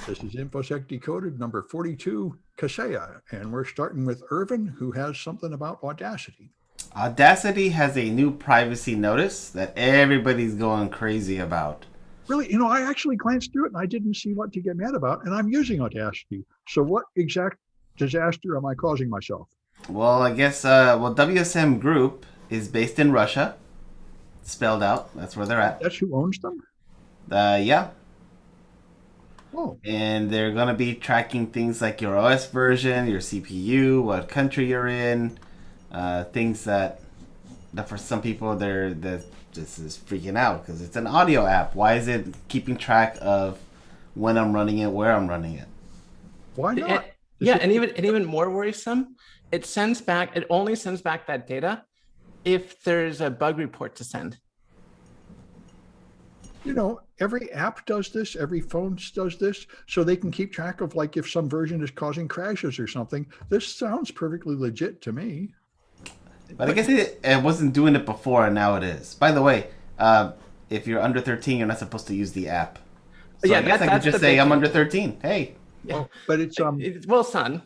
This is Infosec Decoded number 42, Kaseya, and we're starting with Irvin, who has something about Audacity. Audacity has a new privacy notice that everybody's going crazy about. Really, I actually glanced through it and I didn't see what to get mad about, and I'm using Audacity. So what exact disaster am I causing myself? Well, I guess, WSM Group is based in Russia. Spelled out. That's where they're at. That's who owns them? Yeah. Oh, And they're going to be tracking things like your OS version, your CPU, what country you're in, things that for some people, this is freaking out because it's an audio app. Why is it keeping track of when I'm running it, where I'm running it? why not? And even more worrisome, it only sends back that data if there's a bug report to send. Every app does this, every phone does this, so they can keep track of, like, if some version is causing crashes or something. This sounds perfectly legit to me. But I guess it wasn't doing it before, and now it is. By the way, if you're under 13, you're not supposed to use the app. So Yeah, I guess I could just say I'm under 13. Hey. Yeah. Oh, but it's Well, son.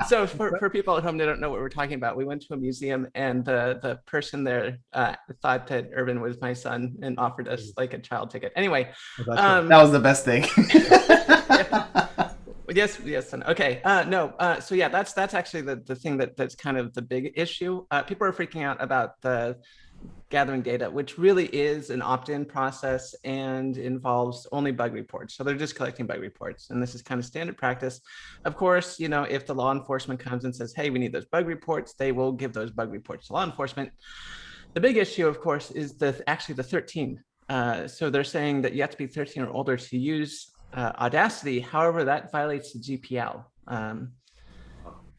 So for people at home that don't know what we're talking about, we went to a museum and the person there thought that Irvin was my son and offered us like a child ticket. Anyway, that was the best thing. Yes, son. Okay. So yeah, that's actually the thing that's kind of the big issue. People are freaking out about the gathering data, which really is an opt-in process and involves only bug reports. So they're just collecting bug reports. And this is kind of standard practice. Of course, if the law enforcement comes and says, hey, we need those bug reports, they will give those bug reports to law enforcement. The big issue, of course, is actually the 13. So they're saying that you have to be 13 or older to use Audacity. However, that violates the GPL.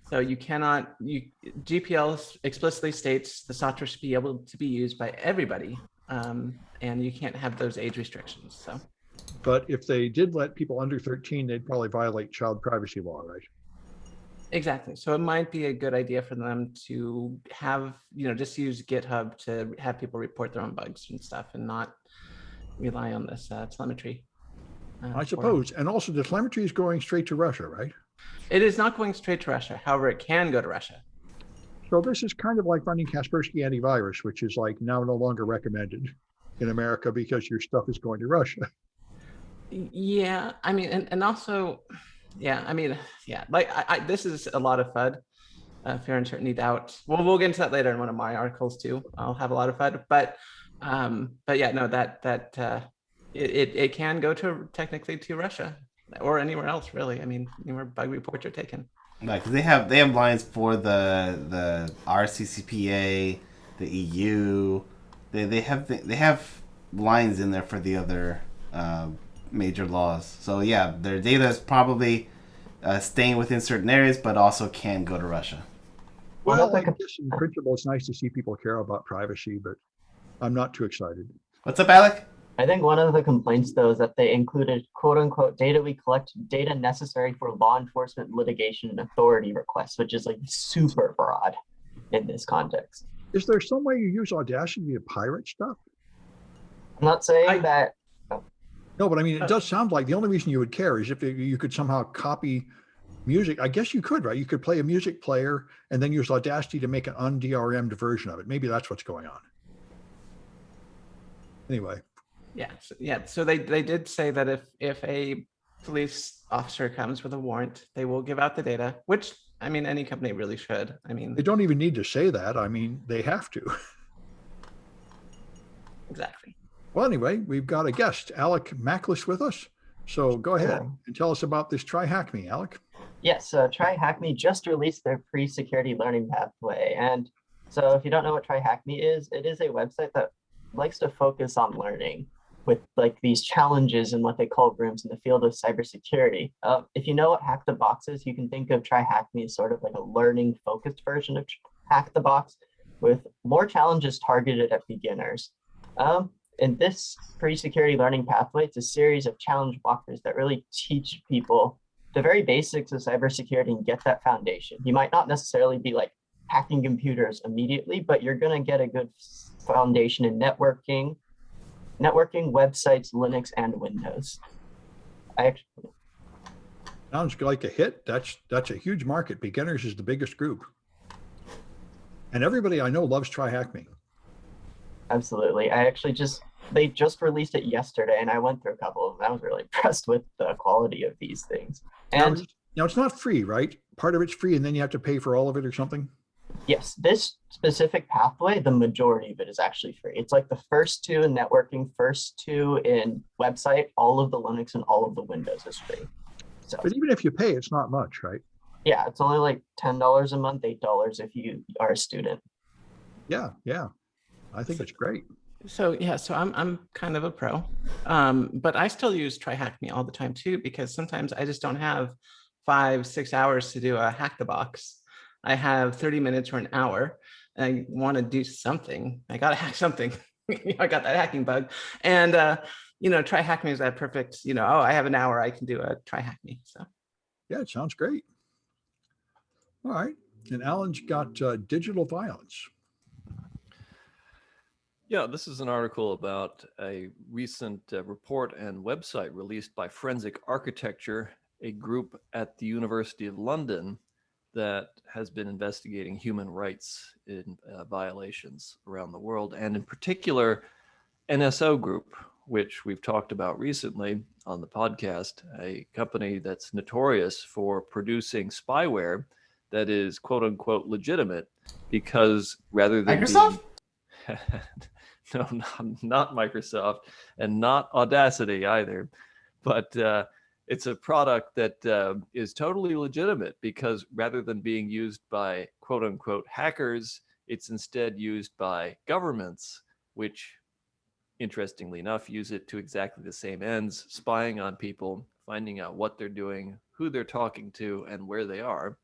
So GPL explicitly states the software should be able to be used by everybody, and you can't have those age restrictions. So, but if they did let people under 13, they'd probably violate child privacy law, right? Exactly. So it might be a good idea for them to have, just use GitHub to have people report their own bugs and stuff, and not rely on this telemetry. I suppose. And also the telemetry is going straight to Russia, right? It is not going straight to Russia. However, it can go to Russia. So this is kind of like running Kaspersky antivirus, which is like now no longer recommended in America because your stuff is going to Russia. Yeah, I mean, and also, yeah, I mean, yeah, like this is a lot of FUD, fear, uncertainty, doubt. We'll get into that later in one of my articles too. I'll have a lot of FUD, but yeah, no, it can go technically to Russia or anywhere else, really. I mean, anywhere bug reports are taken. Right, because they have lines for the RCCPA, the EU. They have lines in there for the other major laws. So yeah, their data is probably staying within certain areas, but also can go to Russia. Well, I guess in principle, it's nice to see people care about privacy, but I'm not too excited. What's up, Alec? I think one of the complaints, though, is that they included quote unquote data we collect, data necessary for law enforcement litigation and authority requests, which is like super broad in this context. Is there some way you use Audacity to pirate stuff? I'm not saying that. No, but I mean, it does sound like the only reason you would care is if you could somehow copy music. I guess you could, right? You could play a music player and then use Audacity to make an un-DRM'd version of it. Maybe that's what's going on. Anyway. Yeah. So they did say that if a police officer comes with a warrant, they will give out the data, which, I mean, any company really should. I mean, they don't even need to say that. I mean, they have to. Exactly. Well, anyway, we've got a guest, Alec Mackless, with us. So go ahead and tell us about this Try Hack Me, Alec. Yes, Try Hack Me just released their free security learning pathway. And so if you don't know what Try Hack Me is, it is a website that likes to focus on learning with like these challenges and what they call rooms in the field of cybersecurity. If you know what Hack the Box is, you can think of Try Hack Me as sort of like a learning focused version of Hack the Box with more challenges targeted at beginners. In this free security learning pathway, it's a series of challenge walkthroughs that really teach people the very basics of cybersecurity and get that foundation. You might not necessarily be like hacking computers immediately, but you're going to get a good foundation in networking, websites, Linux, and Windows. I actually, Sounds like a hit. That's a huge market. Beginners is the biggest group. And everybody I know loves Try Hack Me. absolutely. They just released it yesterday, and I went through a couple of them. I was really impressed with the quality of these things. Now, And now it's not free, right? Part of it's free and then you have to pay for all of it or something? yes, this specific pathway, the majority of it is actually free. It's like the first two in networking, first two in website, all of the Linux and all of the Windows is free. So But even if you pay, it's not much, right? yeah, it's only like $10 a month, $8 if you are a student. Yeah, yeah. I think it's great. So yeah, so I'm kind of a pro, but I still use Try Hack Me all the time too, because sometimes I just don't have 5-6 hours to do a hack the box. I have 30 minutes or an hour, and I want to do something. I got to hack something. I got that hacking bug, and Try Hack Me is that perfect. Oh, I have an hour, I can do a Try Hack Me. So Yeah, it sounds great. All right. And Alan's got digital violence. Yeah, this is an article about a recent report and website released by Forensic Architecture, a group at the University of London that has been investigating human rights in violations around the world, and in particular, NSO Group, which we've talked about recently on the podcast, a company that's notorious for producing spyware that is quote unquote legitimate because rather than Microsoft? no, not Microsoft and not Audacity either, but it's a product that is totally legitimate because rather than being used by quote unquote hackers, it's instead used by governments, which interestingly enough use it to exactly the same ends, spying on people, finding out what they're doing, who they're talking to, and where they are.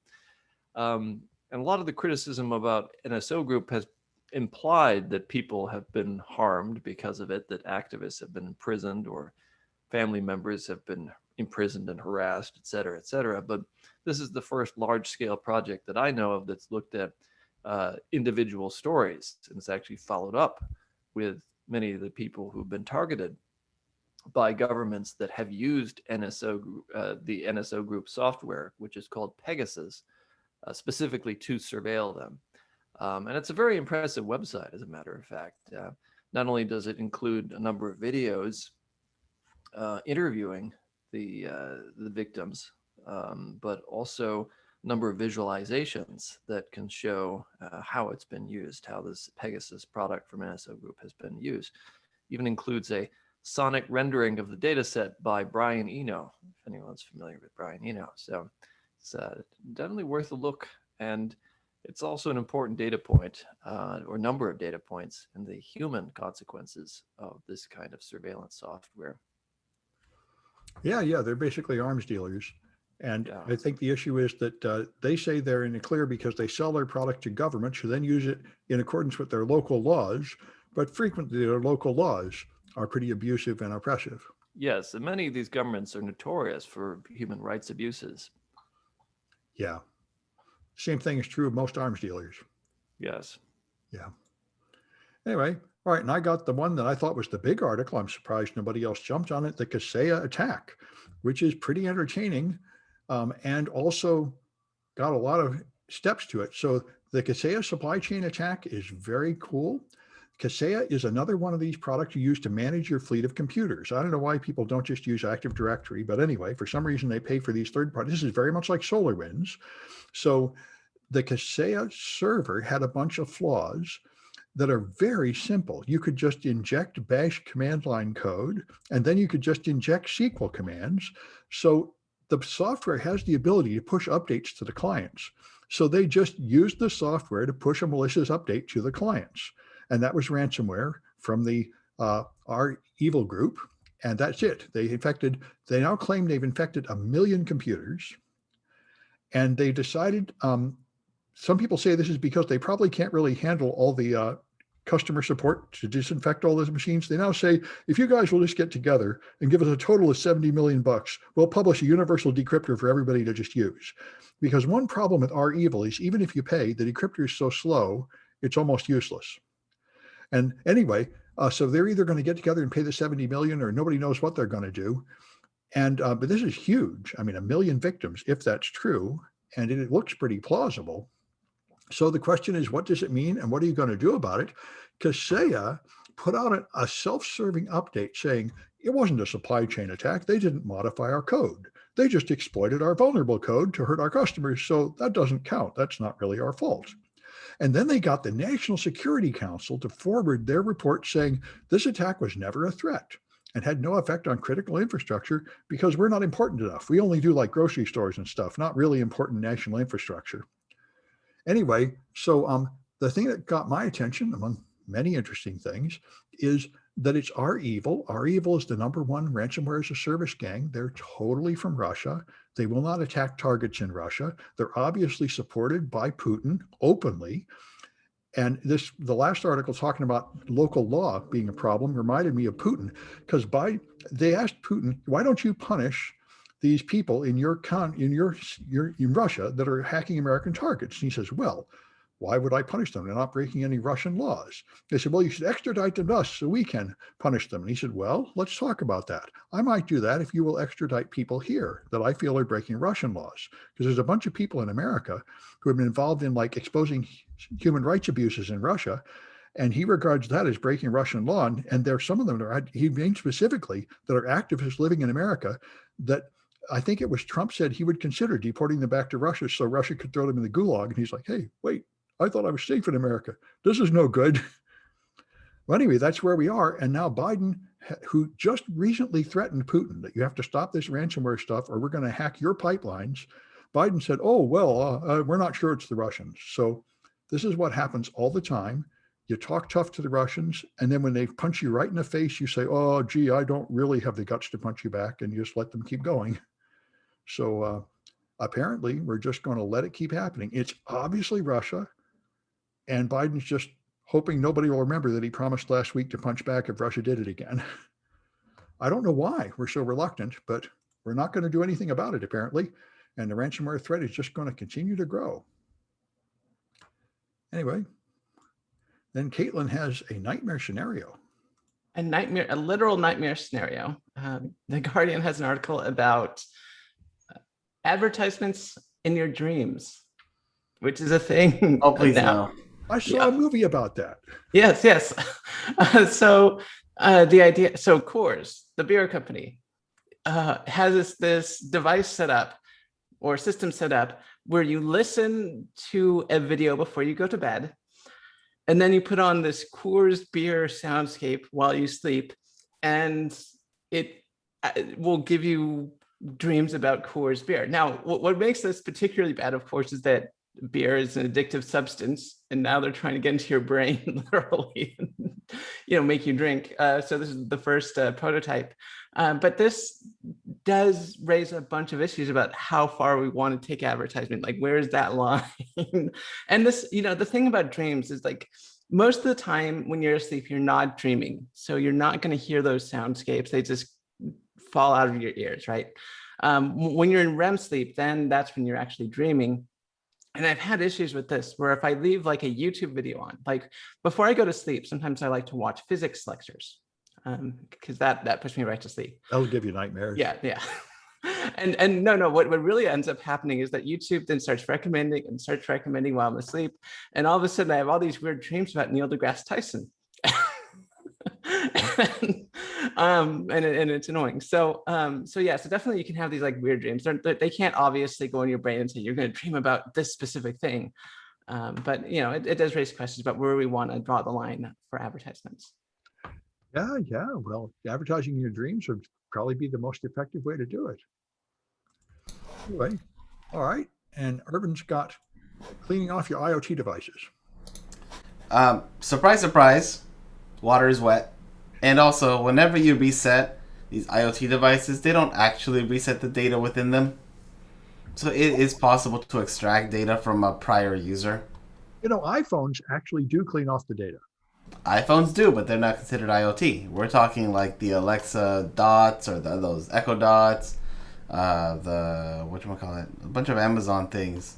And a lot of the criticism about NSO Group has implied that people have been harmed because of it, that activists have been imprisoned or family members have been imprisoned and harassed, et cetera, et cetera. But this is the first large-scale project that I know of that's looked at individual stories, and it's actually followed up with many of the people who've been targeted by governments that have used the NSO Group software, which is called Pegasus, specifically to surveil them. And it's a very impressive website, as a matter of fact. Not only does it include a number of videos interviewing the victims, but also a number of visualizations that can show how it's been used, how this Pegasus product from NSO Group has been used. Even includes a sonic rendering of the data set by Brian Eno, if anyone's familiar with Brian Eno. So it's definitely worth a look. And it's also an important data point or number of data points in the human consequences of this kind of surveillance software. Yeah, they're basically arms dealers. And Yeah. I think the issue is that they say they're in the clear because they sell their product to governments who then use it in accordance with their local laws. But frequently their local laws are pretty abusive and oppressive. Yes, and many of these governments are notorious for human rights abuses. Yeah. Same thing is true of most arms dealers. Yes. Yeah. Anyway, all right. And I got the one that I thought was the big article. I'm surprised nobody else jumped on it. The Kaseya attack, which is pretty entertaining and also got a lot of steps to it. So the Kaseya supply chain attack is very cool. Kaseya is another one of these products you use to manage your fleet of computers. I don't know why people don't just use Active Directory, but anyway, for some reason they pay for these third parties. This is very much like SolarWinds. So the Kaseya server had a bunch of flaws that are very simple. You could just inject bash command line code, and then you could just inject SQL commands. So the software has the ability to push updates to the clients. So they just used the software to push a malicious update to the clients. And that was ransomware from the our evil group. And that's it. They now claim they've infected 1 million computers. And they decided, some people say this is because they probably can't really handle all the customer support to disinfect all those machines. They now say, if you guys will just get together and give us a total of 70 million bucks, we'll publish a universal decryptor for everybody to just use. Because one problem with our evil is even if you pay, the decryptor is so slow, it's almost useless. And anyway, so they're either going to get together and pay the 70 million or nobody knows what they're going to do. And but this is huge. I mean, 1 million victims, if that's true, and it looks pretty plausible. So the question is, what does it mean, and what are you going to do about it? Kaseya put out a self-serving update saying it wasn't a supply chain attack. They didn't modify our code. They just exploited our vulnerable code to hurt our customers. So that doesn't count. That's not really our fault. And then they got the National Security Council to forward their report saying this attack was never a threat and had no effect on critical infrastructure because we're not important enough. We only do like grocery stores and stuff, not really important national infrastructure. Anyway, so the thing that got my attention, among many interesting things, is that it's our evil. Our evil is the #1 ransomware as a service gang. They're totally from Russia. They will not attack targets in Russia. They're obviously supported by Putin openly. And the last article talking about local law being a problem reminded me of Putin, because they asked Putin, why don't you punish these people in Russia that are hacking American targets? And he says, well, why would I punish them? They're not breaking any Russian laws. They said, well, you should extradite them to us so we can punish them. And he said, well, let's talk about that. I might do that if you will extradite people here that I feel are breaking Russian laws. Because there's a bunch of people in America who have been involved in like exposing human rights abuses in Russia. And he regards that as breaking Russian law. And there's some of them, he named specifically, that are activists living in America that I think it was Trump said he would consider deporting them back to Russia so Russia could throw them in the gulag. And he's like, hey, wait, I thought I was safe in America. This is no good. Well, anyway, that's where we are. And now Biden, who just recently threatened Putin that you have to stop this ransomware stuff or we're going to hack your pipelines. Biden said, oh, well, we're not sure it's the Russians. So this is what happens all the time. You talk tough to the Russians, and then when they punch you right in the face, you say, oh, gee, I don't really have the guts to punch you back, and you just let them keep going. So apparently, we're just going to let it keep happening. It's obviously Russia. And Biden's just hoping nobody will remember that he promised last week to punch back if Russia did it again. I don't know why we're so reluctant, but we're not going to do anything about it, apparently. And the ransomware threat is just going to continue to grow. Anyway, then Kaitlyn has a nightmare scenario. A literal nightmare scenario. The Guardian has an article about advertisements in your dreams, which is a thing. Oh, please now. no. I saw a movie about that. Yes. So the idea, so Coors, the beer company, has this device set up or system set up where you listen to a video before you go to bed, and then you put on this Coors beer soundscape while you sleep, and it will give you dreams about Coors beer. Now, what makes this particularly bad, of course, is that beer is an addictive substance, and now they're trying to get into your brain literally, make you drink. So this is the first prototype, but this does raise a bunch of issues about how far we want to take advertisement. Like, where is that line? And this, the thing about dreams is like most of the time when you're asleep, you're not dreaming, so you're not going to hear those soundscapes. They just fall out of your ears, right? When you're in REM sleep, then that's when you're actually dreaming. And I've had issues with this where if I leave like a YouTube video on, like before I go to sleep, sometimes I like to watch physics lectures because that puts me right to sleep. That'll give you nightmares. Yeah. And no, what really ends up happening is that YouTube then starts recommending while I'm asleep. And all of a sudden I have all these weird dreams about Neil deGrasse Tyson. and it's annoying. So definitely you can have these like weird dreams. They can't obviously go in your brain and say you're going to dream about this specific thing, but it does raise questions about where we want to draw the line for advertisements. Yeah. Well, advertising your dreams would probably be the most effective way to do it. Anyway, all right. And Irvin's got cleaning off your IoT devices. Surprise. Water is wet. And also, whenever you reset these IoT devices, they don't actually reset the data within them. So it is possible to extract data from a prior user. iPhones actually do clean off the data. iPhones do, but they're not considered IoT. We're talking like the Alexa dots or those Echo dots, a bunch of Amazon things,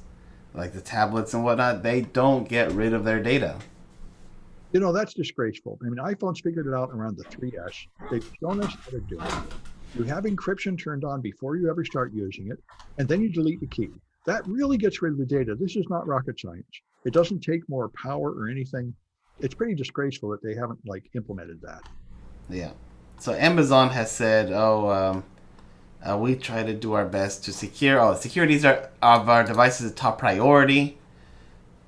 like the tablets and whatnot. They don't get rid of their data. That's disgraceful. I mean, iPhones figured it out around the 3S. They've shown us how to do it. You have encryption turned on before you ever start using it, and then you delete the key. That really gets rid of the data. This is not rocket science. It doesn't take more power or anything. It's pretty disgraceful that they haven't like implemented that. Yeah. So Amazon has said, we try to do our best to secure. Security of our devices is a top priority.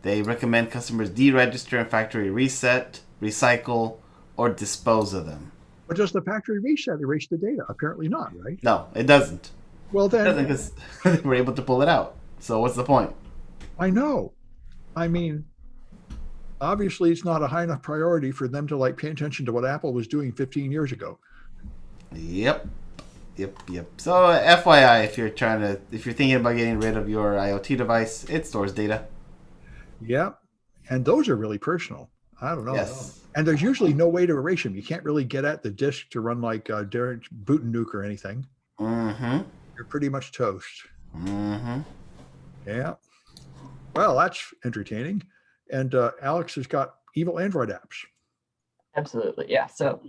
They recommend customers deregister and factory reset, recycle, or dispose of them. But does the factory reset erase the data? Apparently not, right? No, it doesn't. Well, It then doesn't because we're able to pull it out. So what's the point? I know. I mean, obviously, it's not a high enough priority for them to like pay attention to what Apple was doing 15 years ago. Yep. So FYI, if you're thinking about getting rid of your IoT device, it stores data. Yeah, and those are really personal. I don't know. Yes. And there's usually no way to erase them. You can't really get at the disk to run like boot and nuke or anything. Mm-hmm. You're pretty much toast. Mm-hmm. Yeah. Well, that's entertaining. And Alex has got evil Android apps. Absolutely. Yeah. So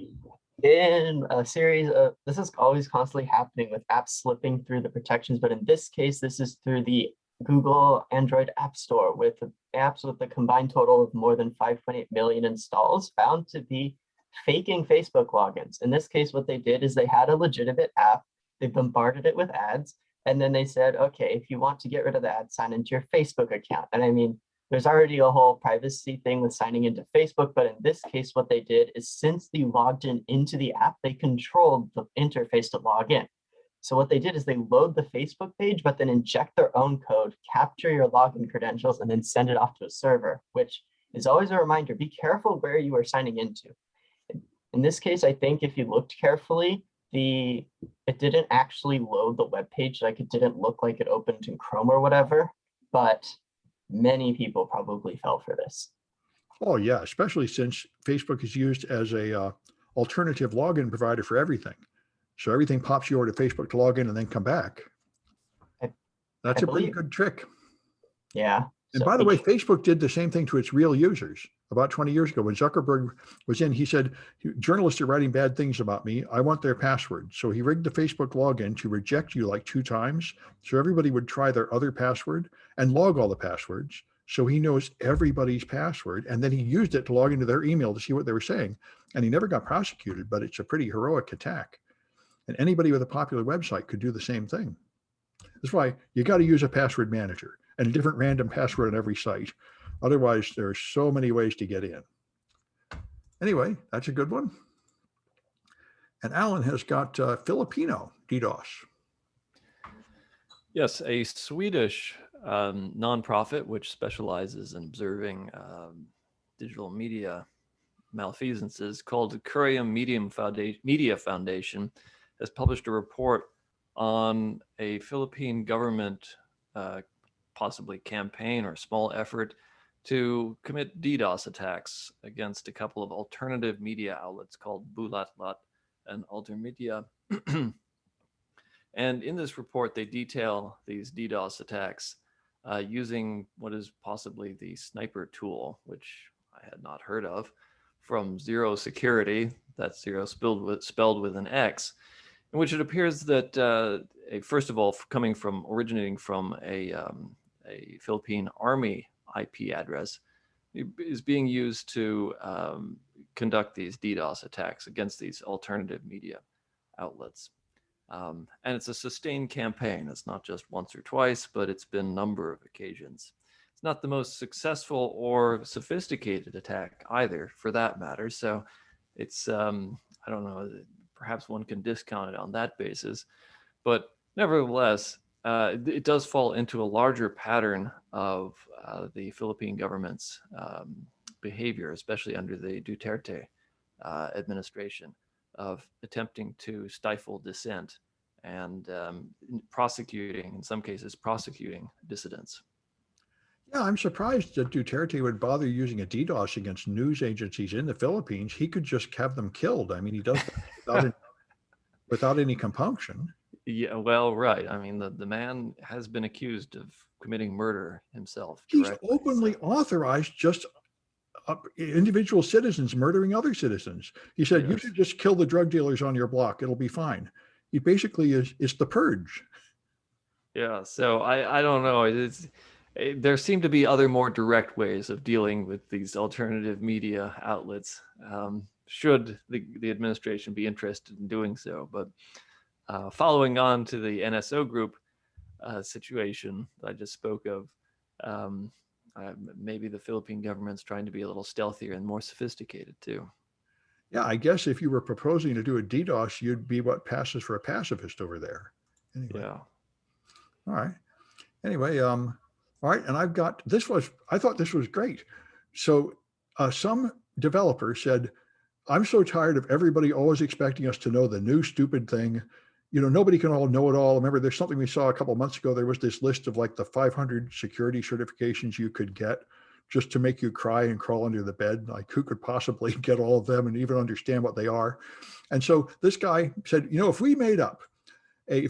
in a series of, this is always constantly happening with apps slipping through the protections, but in this case, this is through the Google Android App Store with apps with a combined total of more than 5.8 million installs found to be faking Facebook logins. In this case, what they did is they had a legitimate app, they bombarded it with ads, and then they said, okay, if you want to get rid of the ads, sign into your Facebook account. And I mean, there's already a whole privacy thing with signing into Facebook, but in this case, what they did is since they logged into the app, they controlled the interface to log in. So what they did is they load the Facebook page, but then inject their own code, capture your login credentials, and then send it off to a server, which is always a reminder, be careful where you are signing into. In this case, I think if you looked carefully, it didn't actually load the web page, like it didn't look like it opened in Chrome or whatever, but many people probably fell for this. Oh, yeah, especially since Facebook is used as a alternative login provider for everything. So everything pops you over to Facebook to log in and then come back. That's a pretty good trick. Yeah. And by the way, Facebook did the same thing to its real users about 20 years ago. When Zuckerberg was in, he said, journalists are writing bad things about me. I want their password. So he rigged the Facebook login to reject you like 2 times. So everybody would try their other password and log all the passwords. So he knows everybody's password. And then he used it to log into their email to see what they were saying. And he never got prosecuted, but it's a pretty heroic attack. And anybody with a popular website could do the same thing. That's why you got to use a password manager and a different random password on every site. Otherwise, there are so many ways to get in. Anyway, that's a good one. And Alan has got Filipino DDoS. Yes, a Swedish nonprofit which specializes in observing digital media malfeasances called Curium Media Foundation has published a report on a Philippine government possibly campaign or small effort to commit DDoS attacks against a couple of alternative media outlets called Bulatlat and Altermedia. And in this report, they detail these DDoS attacks using what is possibly the sniper tool, which I had not heard of, from Zero Security, that's Zero spelled with an X, in which it appears that, first of all, originating from a Philippine Army IP address, is being used to conduct these DDoS attacks against these alternative media outlets. And it's a sustained campaign. It's not just once or twice, but it's been a number of occasions. It's not the most successful or sophisticated attack either, for that matter. So it's, I don't know, perhaps one can discount it on that basis. But nevertheless, it does fall into a larger pattern of the Philippine government's behavior, especially under the Duterte administration, of attempting to stifle dissent and in some cases, prosecuting dissidents. Yeah, I'm surprised that Duterte would bother using a DDoS against news agencies in the Philippines. He could just have them killed. I mean, he does that without any compunction. Yeah, well, right. I mean, the man has been accused of committing murder himself. He's openly authorized just individual citizens murdering other citizens. He said, yes, you should just kill the drug dealers on your block. It'll be fine. it basically is the purge. Yeah, so I don't know. There seem to be other more direct ways of dealing with these alternative media outlets. Should the administration be interested in doing so? But following on to the NSO group situation that I just spoke of, maybe the Philippine government's trying to be a little stealthier and more sophisticated too. Yeah, I guess if you were proposing to do a DDoS, you'd be what passes for a pacifist over there. Anyway. Yeah. All right. Anyway, all right. And I've got, I thought this was great. So some developer said, I'm so tired of everybody always expecting us to know the new stupid thing. You know, nobody can all know it all. Remember, there's something we saw a couple of months ago. There was this list of like the 500 security certifications you could get just to make you cry and crawl under the bed. Like, who could possibly get all of them and even understand what they are? And so this guy said, you know, if we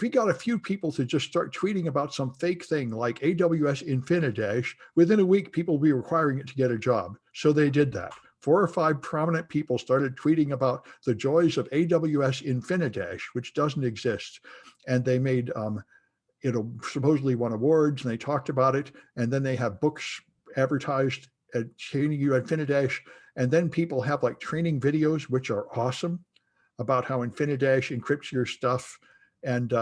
got a few people to just start tweeting about some fake thing like AWS Infinidash, within a week, people will be requiring it to get a job. So they did that. 4 or 5 prominent people started tweeting about the joys of AWS Infinidash, which doesn't exist. And they made, supposedly won awards, and they talked about it. And then they have books advertised at training you Infinidash. And then people have like training videos, which are awesome, about how Infinidash encrypts your stuff. And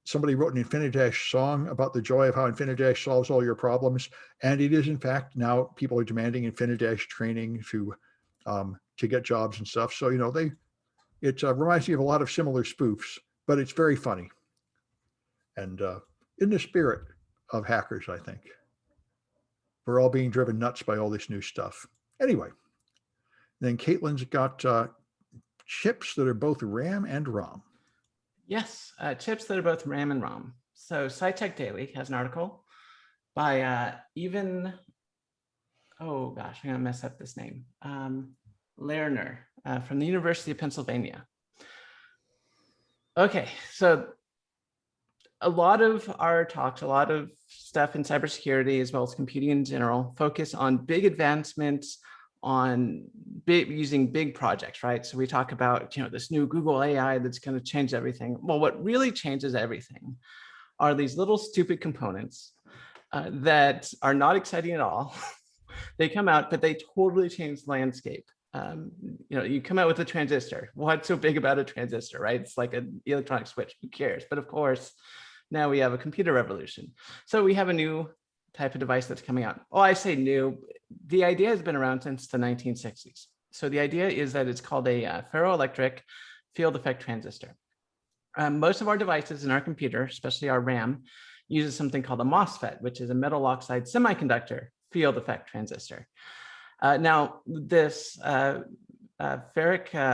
somebody wrote an Infinidash song about the joy of how Infinidash solves all your problems. And it is, in fact, now people are demanding Infinidash training to get jobs and stuff. So, you know, it reminds me of a lot of similar spoofs, but it's very funny. And in the spirit of hackers, I think. We're all being driven nuts by all this new stuff. Anyway, then Kaitlyn's got chips that are both RAM and ROM. Yes, chips that are both RAM and ROM. So SciTech Daily has an article by oh gosh, I'm gonna mess up this name. Lerner from the University of Pennsylvania. Okay, so a lot of our talks, a lot of stuff in cybersecurity as well as computing in general focus on big advancements on using big projects, right? So we talk about, you know, this new Google AI that's going to change everything. Well, what really changes everything are these little stupid components that are not exciting at all. They come out, but they totally change the landscape. You know, you come out with a transistor. What's so big about a transistor, right? It's like an electronic switch. Who cares? But of course, now we have a computer revolution. So we have a new type of device that's coming out. Oh, I say new. The idea has been around since the 1960s. So the idea is that it's called a ferroelectric field effect transistor. Most of our devices in our computer, especially our RAM, uses something called a MOSFET, which is a metal oxide semiconductor field effect transistor. Now, this ferric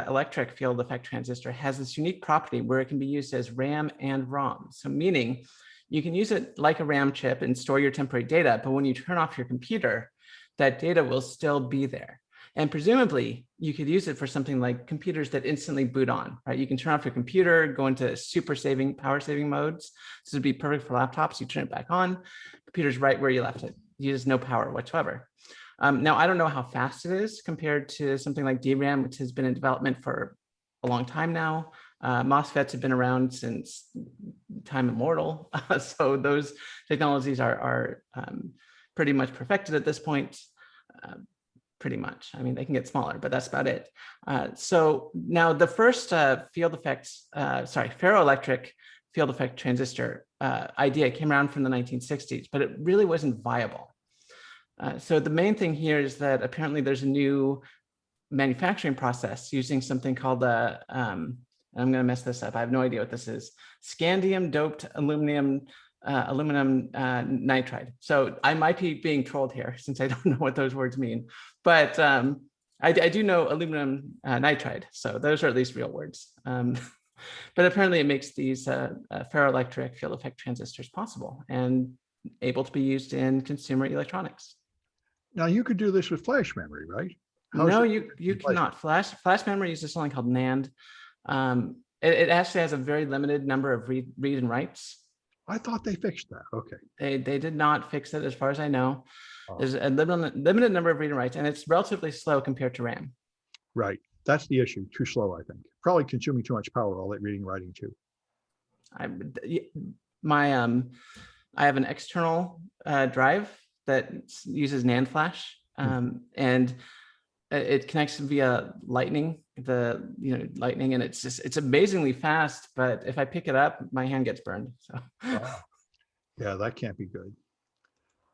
electric field effect transistor has this unique property where it can be used as RAM and ROM. So meaning you can use it like a RAM chip and store your temporary data, but when you turn off your computer, that data will still be there. And presumably you could use it for something like computers that instantly boot on, right? You can turn off your computer, go into power saving modes. This would be perfect for laptops. You turn it back on, computer's right where you left it. Uses no power whatsoever. Now, I don't know how fast it is compared to something like DRAM, which has been in development for a long time now. MOSFETs have been around since time immemorial. So those technologies are pretty much perfected at this point. Pretty much. I mean, they can get smaller, but that's about it. So now the first ferroelectric field effect transistor idea came around from the 1960s, but it really wasn't viable. So the main thing here is that apparently there's a new manufacturing process using something called I'm going to mess this up. I have no idea what this is. Scandium doped aluminum nitride. So I might be being trolled here since I don't know what those words mean, but I do know aluminum nitride. So those are at least real words. But apparently it makes these ferroelectric field effect transistors possible and able to be used in consumer electronics. Now you could do this with flash memory, right? No, you cannot. Flash memory uses something called NAND. It actually has a very limited number of read and writes. I thought they fixed that. Okay. They did not fix it as far as I know. There's a limited number of read and writes, and it's relatively slow compared to RAM. Right. That's the issue. Too slow, I think. Probably consuming too much power, all that reading and writing too. I have an external drive that uses NAND flash, and it connects via Lightning, Lightning, and it's amazingly fast. But if I pick it up, my hand gets burned. So, Wow. Yeah, that can't be good.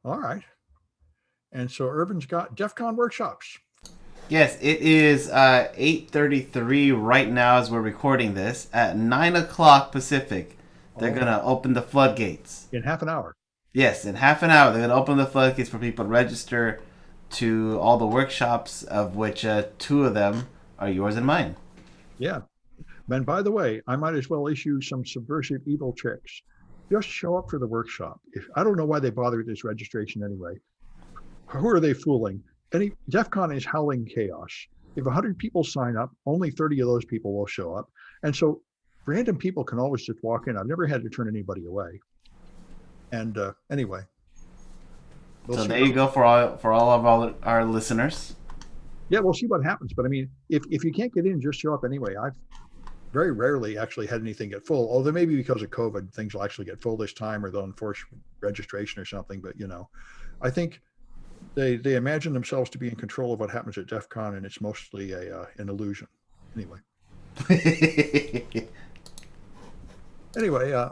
All right. And so Irvin's got DEF CON workshops. Yes, it is 8:33 right now as we're recording this. At 9 o'clock Pacific, they're going to open the floodgates. In half an hour. Yes, in half an hour, they're going to open the floodgates for people to register to all the workshops, of which 2 of them are yours and mine. Yeah. And by the way, I might as well issue some subversive evil tricks. Just show up for the workshop. I don't know why they bother with this registration anyway. Who are they fooling? DEF CON is howling chaos. If 100 people sign up, only 30 of those people will show up. And so random people can always just walk in. I've never had to turn anybody away. And anyway. So there you go for all of our listeners. Yeah, we'll see what happens. But I mean, if you can't get in, just show up anyway. I've very rarely actually had anything get full, although maybe because of COVID, things will actually get full this time, or they'll enforce registration or something. But, I think they imagine themselves to be in control of what happens at DEF CON, and it's mostly an illusion. Anyway.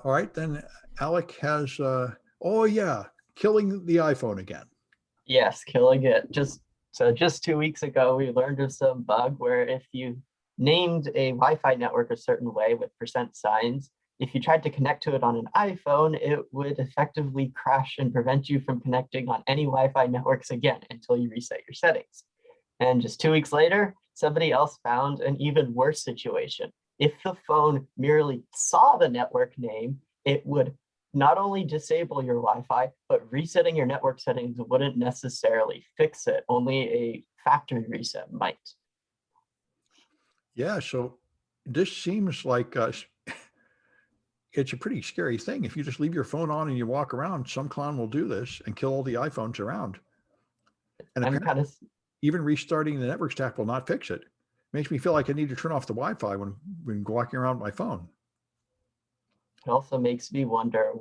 All right, then Alec has, killing the iPhone again. Yes, killing it. Just 2 weeks ago, we learned of some bug where if you named a Wi-Fi network a certain way with % signs, if you tried to connect to it on an iPhone, it would effectively crash and prevent you from connecting on any Wi-Fi networks again until you reset your settings. And just 2 weeks later, somebody else found an even worse situation. If the phone merely saw the network name, it would not only disable your Wi-Fi, but resetting your network settings wouldn't necessarily fix it. Only a factory reset might. Yeah, so this seems like it's a pretty scary thing. If you just leave your phone on and you walk around, some clown will do this and kill all the iPhones around. And even restarting the network stack will not fix it. Makes me feel like I need to turn off the Wi-Fi when walking around with my phone. It also makes me wonder,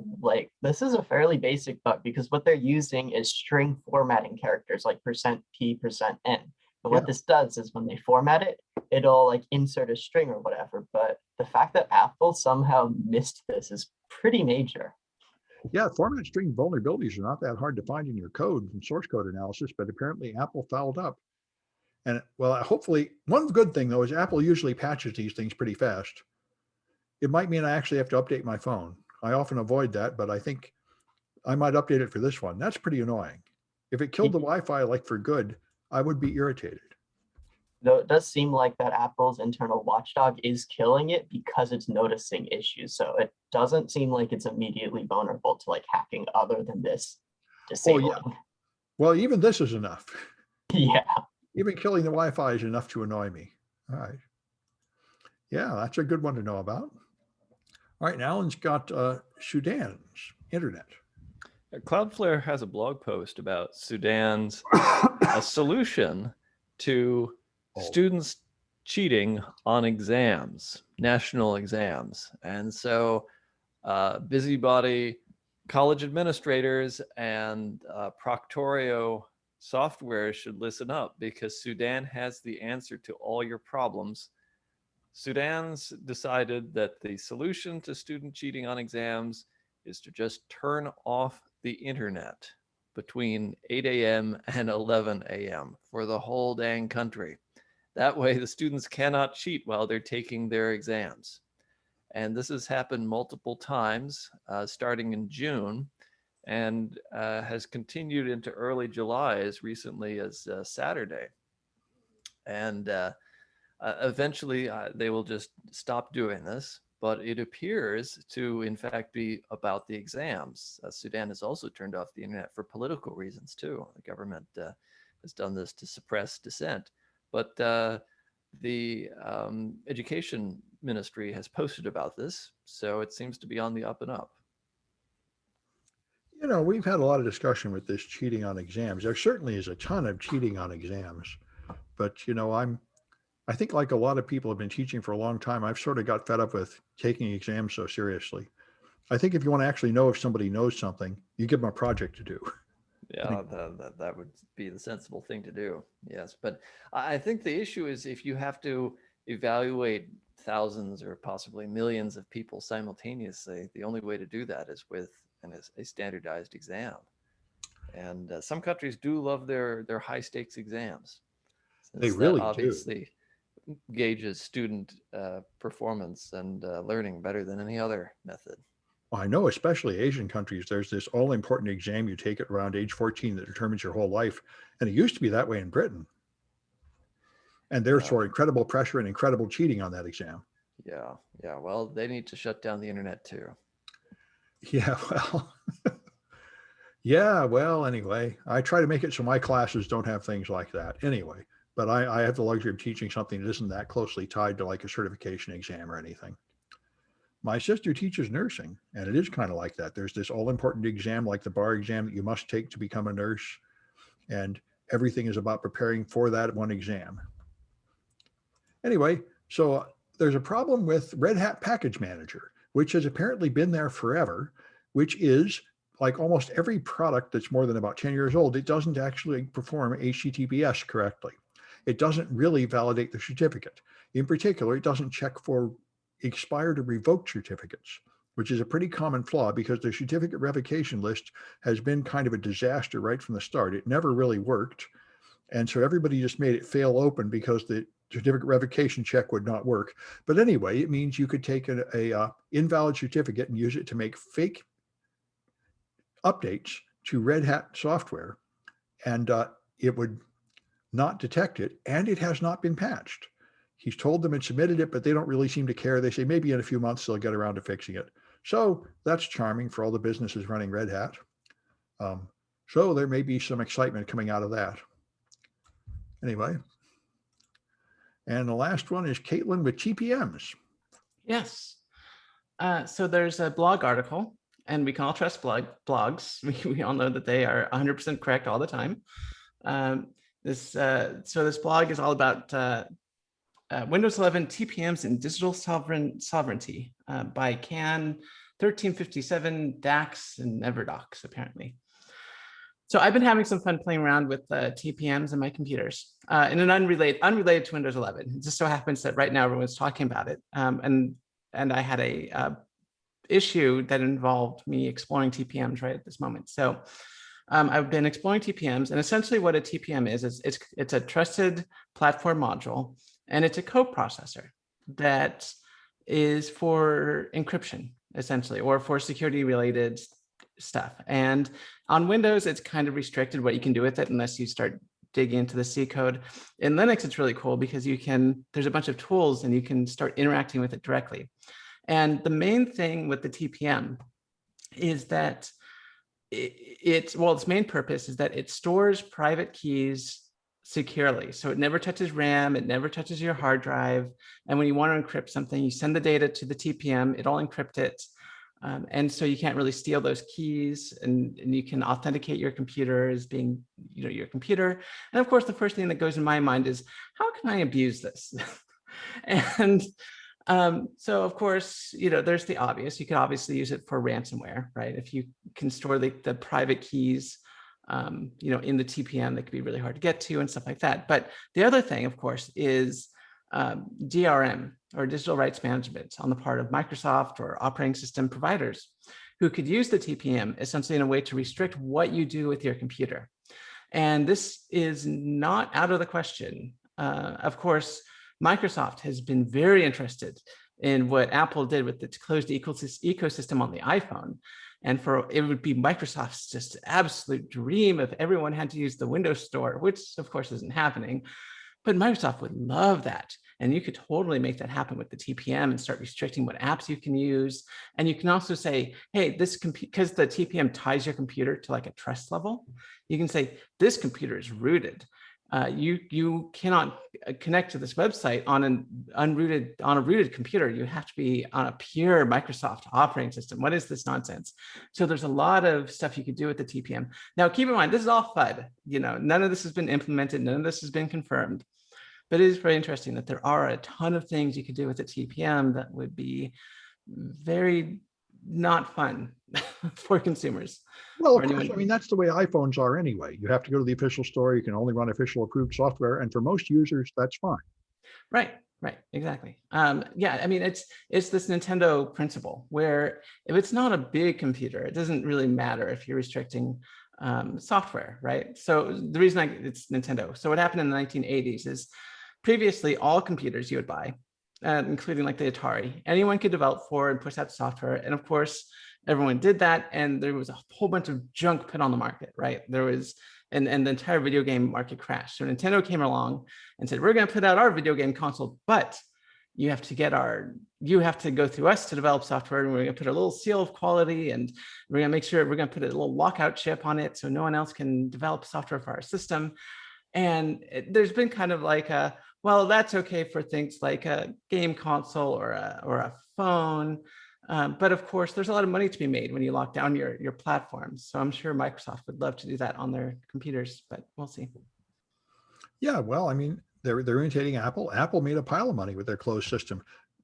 this is a fairly basic bug because what they're using is string formatting characters like %p, %n. And what this does is when they format it, it'll insert a string or whatever. But the fact that Apple somehow missed this is pretty major. Yeah, format string vulnerabilities are not that hard to find in your code from source code analysis, but apparently Apple fouled up. And hopefully, one good thing though is Apple usually patches these things pretty fast. It might mean I actually have to update my phone. I often avoid that, but I think I might update it for this one. That's pretty annoying. If it killed the Wi-Fi for good, I would be irritated. Though it does seem like that Apple's internal watchdog is killing it because it's noticing issues. So it doesn't seem like it's immediately vulnerable to hacking other than this disabling. Oh, yeah. Well, even this is enough. Yeah. Even killing the Wi-Fi is enough to annoy me. All right. Yeah, that's a good one to know about. All right, and Alan's got Sudan's internet. Cloudflare has a blog post about Sudan's a solution to students cheating on exams, national exams. And so busybody college administrators and Proctorio software should listen up, because Sudan has the answer to all your problems. Sudan's decided that the solution to student cheating on exams is to just turn off the internet between 8 a.m. and 11 a.m. for the whole dang country. That way the students cannot cheat while they're taking their exams. And this has happened multiple times, starting in June, and has continued into early July, as recently as Saturday. And eventually they will just stop doing this, but it appears to in fact be about the exams. Sudan has also turned off the internet for political reasons too. The government has done this to suppress dissent, but the education ministry has posted about this, so it seems to be on the up and up. You know, we've had a lot of discussion with this cheating on exams. There certainly is a ton of cheating on exams, but you know, I'm I think like a lot of people have been teaching for a long time, I've sort of got fed up with taking exams so seriously. I think if you want to actually know if somebody knows something, you give them a project to do. Yeah, that would be the sensible thing to do. Yes, but I think the issue is if you have to evaluate thousands or possibly millions of people simultaneously, the only way to do that is with a standardized exam. And some countries do love their high stakes exams, They since that really do. obviously gauges student performance and learning better than any other method. I know, especially Asian countries, there's this all important exam you take at around age 14 that determines your whole life. And it used to be that way in Britain. And there's sort of incredible pressure and incredible cheating on that exam. Yeah. Well, they need to shut down the internet too. Yeah, well, yeah, well, anyway, I try to make it so my classes don't have things like that anyway. But I have the luxury of teaching something that isn't that closely tied to like a certification exam or anything. My sister teaches nursing, and it is kind of like that. There's this all important exam, like the bar exam, that you must take to become a nurse. And everything is about preparing for that one exam. Anyway, so there's a problem with Red Hat Package Manager, which has apparently been there forever, which is like almost every product that's more than about 10 years old, it doesn't actually perform HTTPS correctly. It doesn't really validate the certificate. In particular, it doesn't check for expired or revoked certificates, which is a pretty common flaw because the certificate revocation list has been kind of a disaster right from the start. It never really worked. And so everybody just made it fail open because the certificate revocation check would not work. But anyway, it means you could take a invalid certificate and use it to make fake updates to Red Hat software, and it would not detect it, and it has not been patched. He's told them and submitted it, but they don't really seem to care. They say maybe in a few months they'll get around to fixing it. So that's charming for all the businesses running Red Hat. So there may be some excitement coming out of that. Anyway, and the last one is Kaitlyn with TPMs. Yes. So there's a blog article, and we can all trust blogs. We all know that they are 100% correct all the time. So this blog is all about Windows 11 TPMs and digital sovereignty by Can 1357, Dax, and Everdocs, apparently. So I've been having some fun playing around with TPMs in my computers in an unrelated to Windows 11. It just so happens that right now everyone's talking about it. And I had a issue that involved me exploring TPMs right at this moment. So I've been exploring TPMs, and essentially what a TPM is it's a trusted platform module, and it's a coprocessor that is for encryption, essentially, or for security related stuff. And on Windows, it's kind of restricted what you can do with it unless you start digging into the C code. In Linux, it's really cool because there's a bunch of tools and you can start interacting with it directly. And the main thing with the TPM is that its main purpose is that it stores private keys securely. So it never touches RAM, it never touches your hard drive. And when you want to encrypt something, you send the data to the TPM, it'll encrypt it. And so you can't really steal those keys, and you can authenticate your computer as being, your computer. And of course, the first thing that goes in my mind is, how can I abuse this? And so of course, there's the obvious. You could obviously use it for ransomware, right? If you can store the private keys, in the TPM, that could be really hard to get to and stuff like that. But the other thing, of course, is DRM, or digital rights management, on the part of Microsoft or operating system providers, who could use the TPM essentially in a way to restrict what you do with your computer. And this is not out of the question. Of course, Microsoft has been very interested in what Apple did with its closed ecosystem on the iPhone. And it would be Microsoft's just absolute dream if everyone had to use the Windows Store, which of course isn't happening. But Microsoft would love that. And you could totally make that happen with the TPM and start restricting what apps you can use. And you can also say, hey, because the TPM ties your computer to like a trust level, you can say, this computer is rooted. You cannot connect to this website on a rooted computer. You have to be on a pure Microsoft operating system. What is this nonsense? So there's a lot of stuff you could do with the TPM. Now, keep in mind, this is all FUD. None of this has been implemented. None of this has been confirmed. But it is very interesting that there are a ton of things you could do with a TPM that would be very not fun for consumers. Well, or of course, anyone. I mean, that's the way iPhones are anyway. You have to go to the official store. You can only run official approved software. And for most users, that's fine. Right, exactly. Yeah, I mean, it's this Nintendo principle where if it's not a big computer, it doesn't really matter if you're restricting software, right? So the reason it's Nintendo. So what happened in the 1980s is previously all computers you would buy, including like the Atari, anyone could develop for and push out software. And of course, everyone did that. And there was a whole bunch of junk put on the market, right? There was, and the entire video game market crashed. So Nintendo came along and said, we're going to put out our video game console, but you have to go through us to develop software, and we're going to put a little seal of quality, and we're going to make sure we're going to put a little lockout chip on it so no one else can develop software for our system. And there's been kind of like well, that's okay for things like a game console or a phone. But of course, there's a lot of money to be made when you lock down your platforms. So I'm sure Microsoft would love to do that on their computers, but we'll see. Yeah, well, I mean, they're imitating Apple. Apple made a pile of money with their closed system.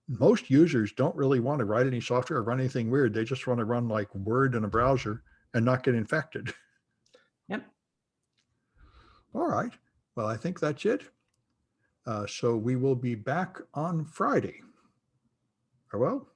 Most users don't really want to write any software or run anything weird. They just want to run like Word in a browser and not get infected. Yep. All right. Well, I think that's it. So we will be back on Friday. Farewell.